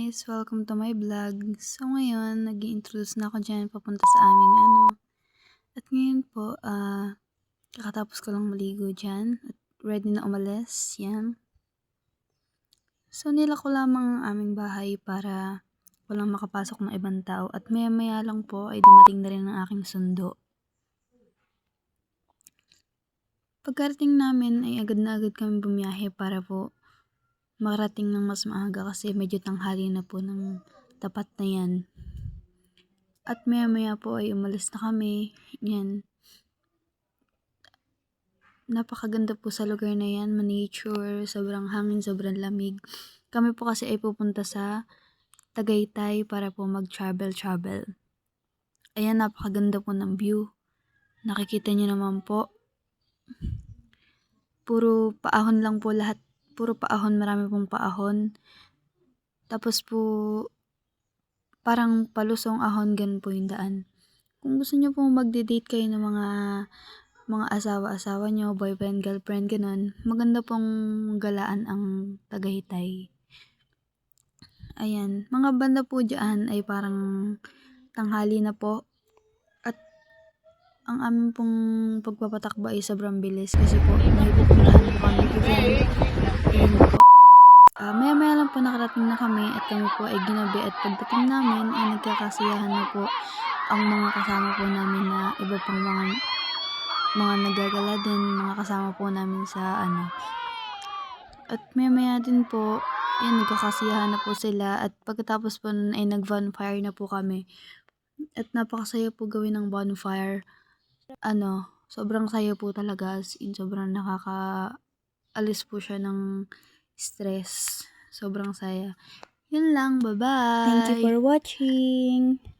guys! Welcome to my vlog. So ngayon, nag-i-introduce na ako dyan papunta sa aming At ngayon po, kakatapos ko lang maligo dyan. At ready na umalis. Yan. So nila ko lamang ang aming bahay para walang makapasok ng ibang tao. At maya maya lang po ay dumating na rin ang aking sundo. Pagkarating namin ay agad na agad kami bumiyahe para po makarating ng mas maaga kasi medyo tanghali na po ng tapat na yan. At maya maya po ay umalis na kami. Yan. Napakaganda po sa lugar na yan. Nature, sobrang hangin, sobrang lamig. Kami po kasi ay pupunta sa Tagaytay para po mag-travel. Ayan, napakaganda po ng view. Nakikita nyo naman po. Puro paahon lang po lahat. Puro paahon, marami pong paahon. Tapos po, parang palusong ahon, ganun po yung daan. Kung gusto nyo pong magde-date kayo ng mga asawa-asawa nyo, boyfriend, girlfriend, ganun, maganda pong galaan ang Tagaytay. Ayan, mga banda po dyan ay parang tanghali na po. At ang aming pong pagpapatakbo ay sobrang bilis kasi po may pupuntahan po kami event. Ayan po. Maya lang po nakarating na kami at kami po ay ginabi at pagdating namin ay nagkakasiyahan na po ang mga kasama po namin na iba pang mga nagagala din, mga kasama po namin sa At maya din po, yan, nagkakasiyahan na po sila at pagkatapos po nun ay nag-bonfire na po kami. At napakasaya po gawin ng bonfire. Sobrang saya po talaga, as in, sobrang nakakaalis po siya ng stress. Sobrang saya. Yun lang, bye-bye! Thank you for watching!